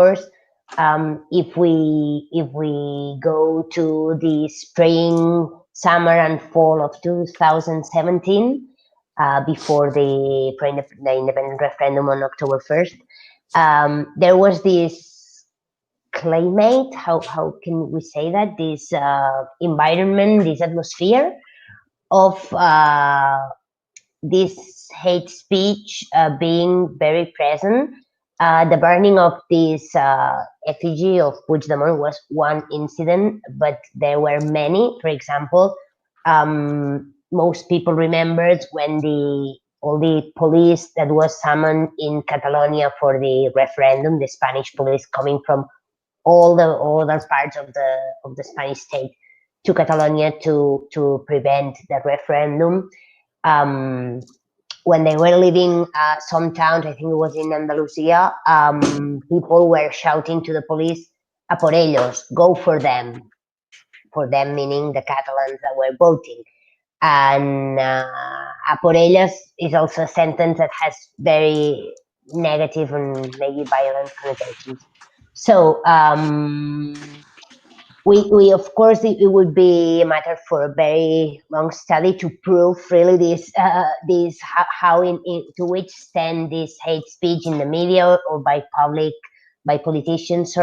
course, if we go to the spring, summer, and fall of 2017, before the independent referendum on October 1st, there was this climate. How can we say that? This environment, this atmosphere of this hate speech being very present. The burning of this effigy of Puigdemont was one incident, but there were many. For example, most people remembered when all the police that was summoned in Catalonia for the referendum, the Spanish police coming from all the other parts of the Spanish state to Catalonia to prevent the referendum. When they were leaving some towns, I think it was in Andalusia, people were shouting to the police, "A por ellos, go for them." For them meaning the Catalans that were voting. And "a por ellas" is also a sentence that has very negative and maybe violent connotations. So we of course, it would be a matter for a very long study to prove really this how to which extent this hate speech in the media or by politicians,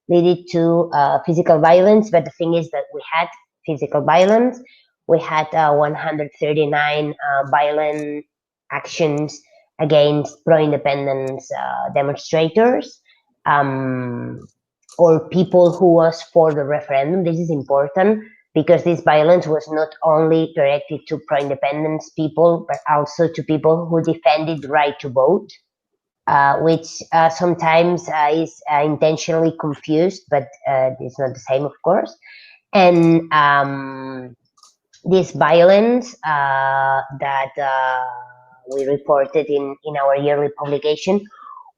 leaded to physical violence. But the thing is that we had physical violence. We had 139 violent actions against pro-independence demonstrators. Or people who was for the referendum. This is important because this violence was not only directed to pro-independence people, but also to people who defended the right to vote, which sometimes is intentionally confused, but it's not the same, of course. And this violence that we reported in our yearly publication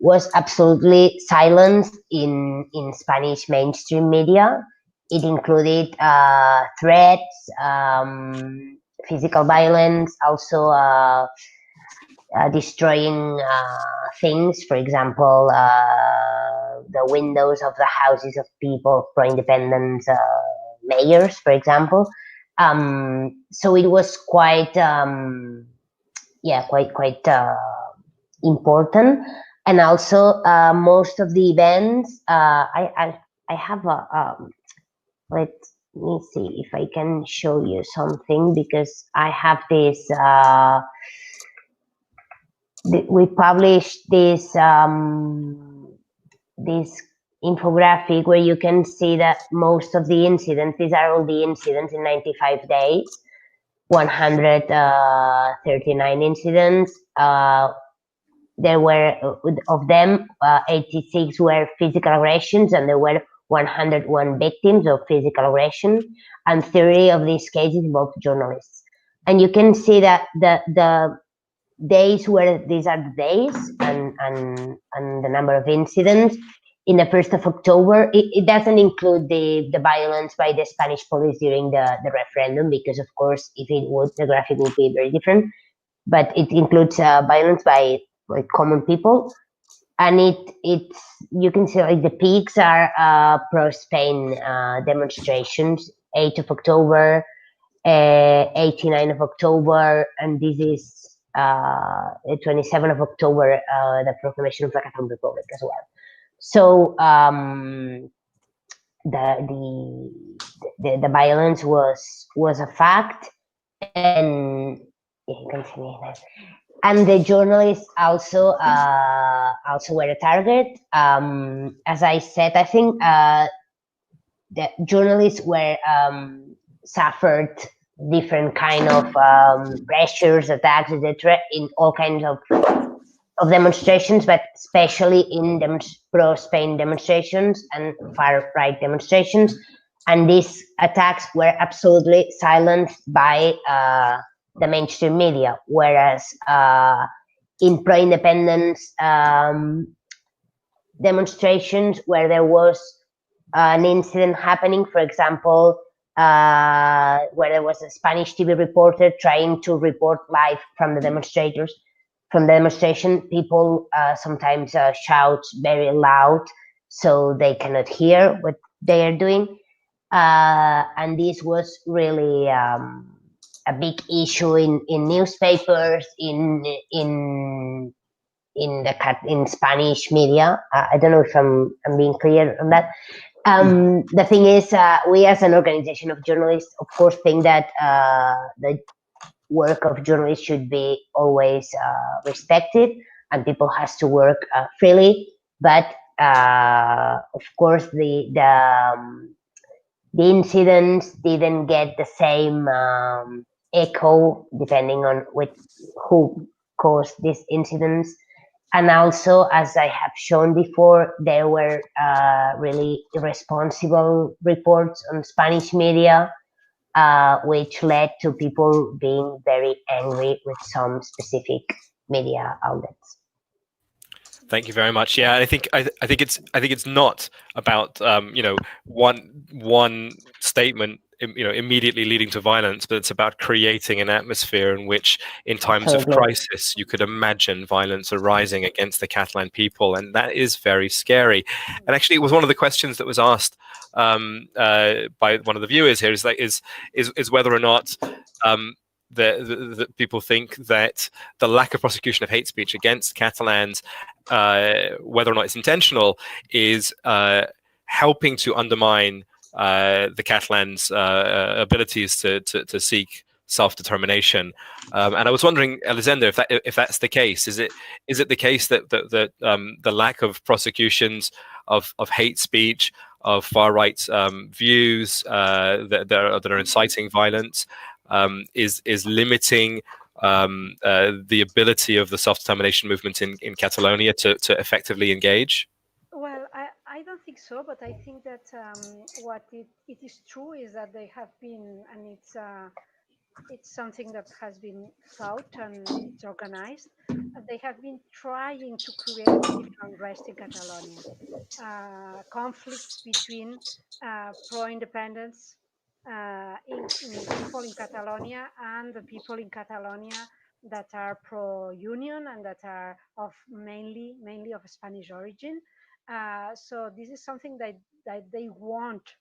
was absolutely silenced in Spanish mainstream media. It included threats, physical violence, also destroying things. For example, the windows of the houses of people, pro-independence mayors, for example. So it was quite important. And also, most of the events, I have let me see if I can show you something, because I have this, we published this, this infographic where you can see that most of the incidents, these are all the incidents in 95 days, 139 incidents, there were, of them, 86 were physical aggressions, and there were 101 victims of physical aggression, and 30 of these cases involved journalists. And you can see that the days where these are the days and the number of incidents. In the 1st of October, it doesn't include the violence by the Spanish police during the referendum, because of course, if it would, the graphic would be very different. But it includes violence by common people, and it's you can see like the peaks are pro-Spain demonstrations, 8th of October, 89 of October, and this is 27th of October, the proclamation of the Catalan Republic as well. So the violence was a fact, and you can continue that. And the journalists also were a target. As I said, I think the journalists were suffered different kind of pressures, attacks, etc., in all kinds of demonstrations, but especially in pro-Spain demonstrations and far-right demonstrations. And these attacks were absolutely silenced by the mainstream media, whereas in pro-independence demonstrations where there was an incident happening, for example, where there was a Spanish TV reporter trying to report live from the demonstrators, from the demonstration, people sometimes shout very loud, so they cannot hear what they are doing. And this was really a big issue in newspapers, in Spanish media. I don't know if I'm being clear on that. The thing is, we as an organization of journalists, of course, think that the work of journalists should be always respected, and people has to work freely. But of course, the incidents didn't get the same echo depending on who caused these incidents. And also, as I have shown before, there were really irresponsible reports on Spanish media, which led to people being very angry with some specific media outlets. Thank you very much. Yeah, I think it's not about one statement immediately leading to violence, but it's about creating an atmosphere in which, in times of crisis, you could imagine violence arising against the Catalan people, and that is very scary. And actually, it was one of the questions that was asked by one of the viewers here is whether or not the people think that the lack of prosecution of hate speech against Catalans, whether or not it's intentional, is helping to undermine the Catalans' abilities to seek self-determination. And I was wondering, Elisenda, if that's the case, is it the case that the lack of prosecutions of hate speech, of far-right views that are inciting violence, is limiting the ability of the self-determination movement in Catalonia to effectively engage? Well, I don't think so, but I think that what it is true is that they have been, and it's something that has been thought and it's organized. They have been trying to create civil unrest in Catalonia, conflicts between pro-independence in people in Catalonia and the people in Catalonia that are pro-union and that are mainly of Spanish origin. So this is something that they want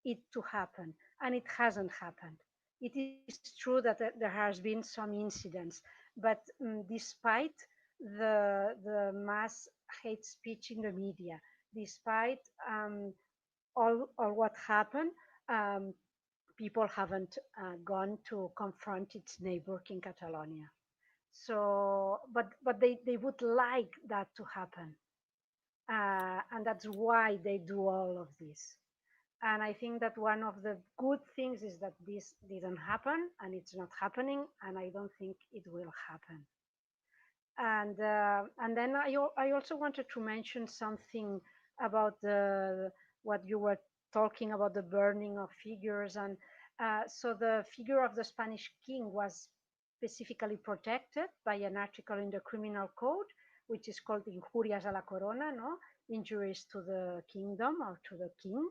it to happen, and it hasn't happened. It is true that there has been some incidents, but despite the mass hate speech in the media, despite all what happened, um, people haven't gone to confront its neighbor in Catalonia. So, but they would like that to happen, and that's why they do all of this. And I think that one of the good things is that this didn't happen, and it's not happening, and I don't think it will happen. And then I also wanted to mention something about the what you were talking about, the burning of figures. And so the figure of the Spanish king was specifically protected by an article in the criminal code, which is called injurias a la corona, no, injuries to the kingdom or to the king.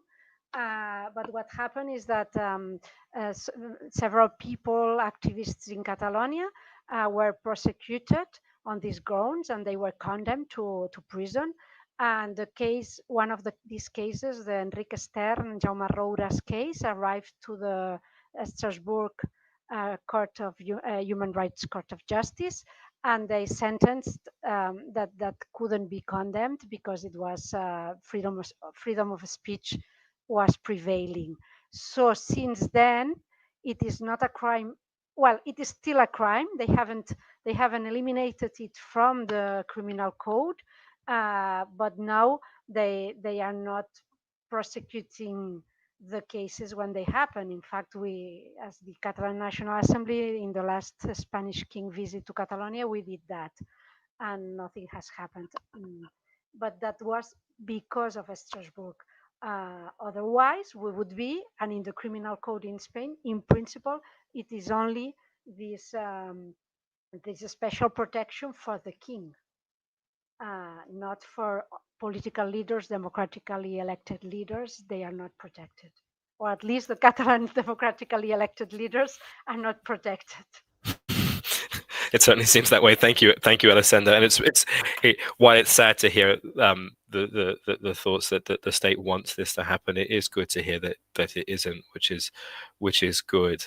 But what happened is that several people, activists in Catalonia, were prosecuted on these grounds, and they were condemned to prison. And one of these cases, the Enrique Stern and Jaume Roura's case, arrived to the Strasbourg Human Rights Court of Justice, and they sentenced that couldn't be condemned because it was freedom of speech was prevailing. So since then, it is not a crime. Well, it is still a crime. They haven't eliminated it from the criminal code, but now they are not prosecuting the cases when they happen. In fact, we, as the Catalan National Assembly, in the last Spanish king visit to Catalonia, we did that, and nothing has happened. But that was because of Strasbourg. Otherwise, we would be, and in the criminal code in Spain, in principle, it is only this special protection for the king, not for political leaders, democratically elected leaders. They are not protected, or at least the Catalan democratically elected leaders are not protected. It certainly seems that way. Thank you, Elisenda. And while it's sad to hear the thoughts that the state wants this to happen, it is good to hear that it isn't, which is good.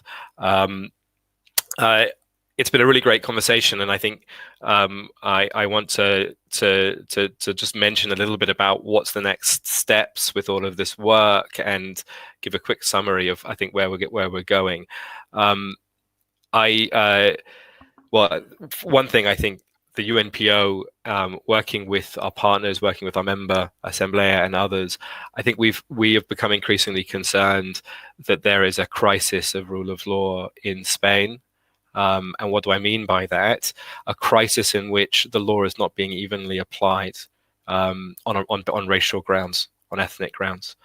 It's been a really great conversation, and I think I want to just mention a little bit about what's the next steps with all of this work, and give a quick summary of, I think, where we're going. Well, one thing, I think the UNPO, working with our partners, working with our member Assemblea and others, I think we have become increasingly concerned that there is a crisis of rule of law in Spain. And what do I mean by that? A crisis in which the law is not being evenly applied on racial grounds, on ethnic grounds.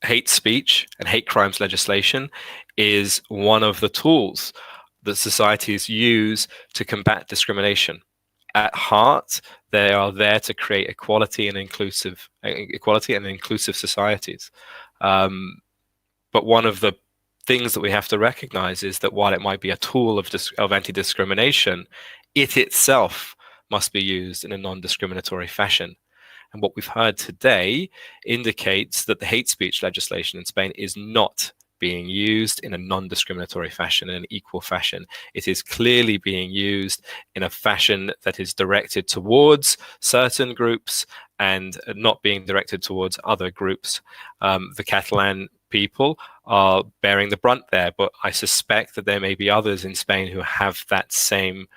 Hate speech and hate crimes legislation is one of the tools that societies use to combat discrimination. At heart, they are there to create equality and inclusive societies. But one of the things that we have to recognize is that while it might be a tool of anti-discrimination, it itself must be used in a non-discriminatory fashion. And what we've heard today indicates that the hate speech legislation in Spain is not being used in a non-discriminatory fashion, in an equal fashion. It is clearly being used in a fashion that is directed towards certain groups and not being directed towards other groups. The Catalan people are bearing the brunt there, but I suspect that there may be others in Spain who have that same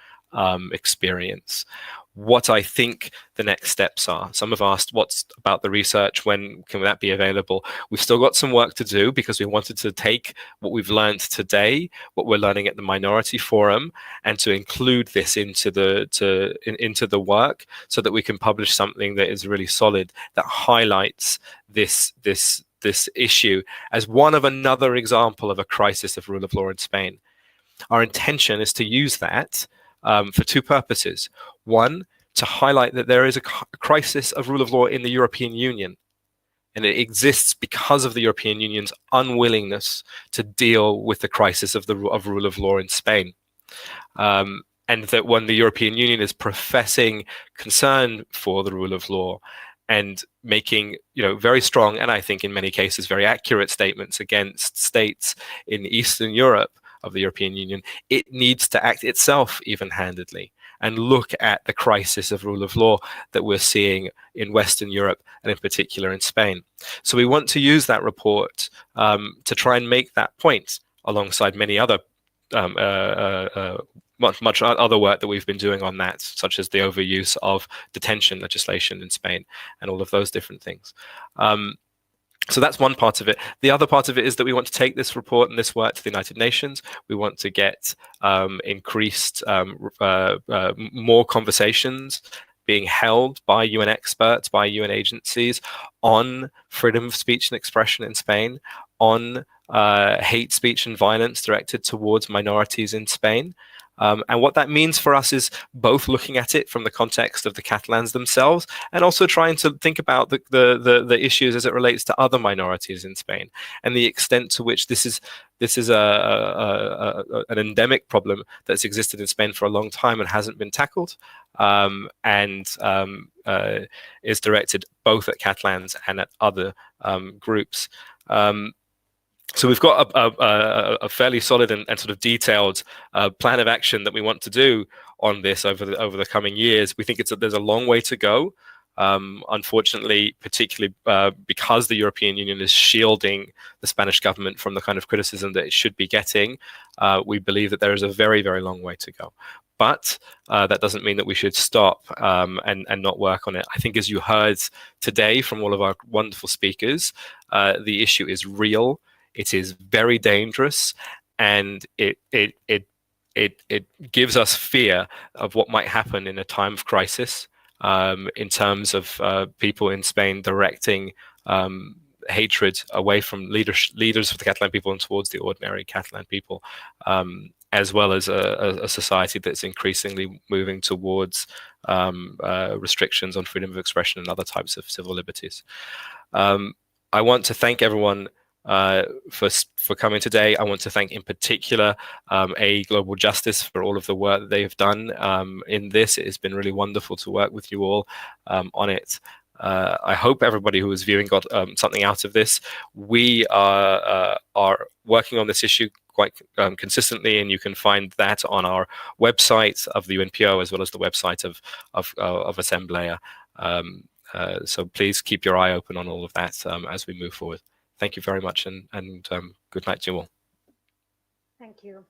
experience. What I think the next steps are. Some have asked, what's about the research? When can that be available? We've still got some work to do, because we wanted to take what we've learned today, what we're learning at the Minority Forum, and to include this into the work, so that we can publish something that is really solid, that highlights this issue as one of another example of a crisis of rule of law in Spain. Our intention is to use that for two purposes. One, to highlight that there is a crisis of rule of law in the European Union, and it exists because of the European Union's unwillingness to deal with the crisis of rule of law in Spain. And that when the European Union is professing concern for the rule of law and making, very strong, and I think in many cases very accurate statements against states in Eastern Europe of the European Union, it needs to act itself even-handedly and look at the crisis of rule of law that we're seeing in Western Europe, and in particular in Spain. So we want to use that report to try and make that point, alongside many other much other work that we've been doing on that, such as the overuse of detention legislation in Spain and all of those different things. So that's one part of it. The other part of it is that we want to take this report and this work to the United Nations. We want to get increased, more conversations being held by UN experts, by UN agencies, on freedom of speech and expression in Spain, on hate speech and violence directed towards minorities in Spain. And what that means for us is both looking at it from the context of the Catalans themselves, and also trying to think about the issues as it relates to other minorities in Spain, and the extent to which this is an endemic problem that's existed in Spain for a long time and hasn't been tackled, and is directed both at Catalans and at other groups. So we've got a fairly solid and sort of detailed plan of action that we want to do on this over the coming years. We think there's a long way to go. Unfortunately, particularly because the European Union is shielding the Spanish government from the kind of criticism that it should be getting, we believe that there is a very, very long way to go. But that doesn't mean that we should stop and not work on it. I think, as you heard today from all of our wonderful speakers, the issue is real. It is very dangerous, and it gives us fear of what might happen in a time of crisis, in terms of people in Spain directing hatred away from leaders of the Catalan people and towards the ordinary Catalan people, as well as a society that's increasingly moving towards restrictions on freedom of expression and other types of civil liberties. I want to thank everyone for coming today. I want to thank in particular Aix Global Justice for all of the work that they have done in this. It has been really wonderful to work with you all on it. I hope everybody who was viewing got something out of this. We are working on this issue quite consistently, and you can find that on our website of the UNPO as well as the website of Assemblea. So please keep your eye open on all of that as we move forward. Thank you very much, and good night to you all. Thank you.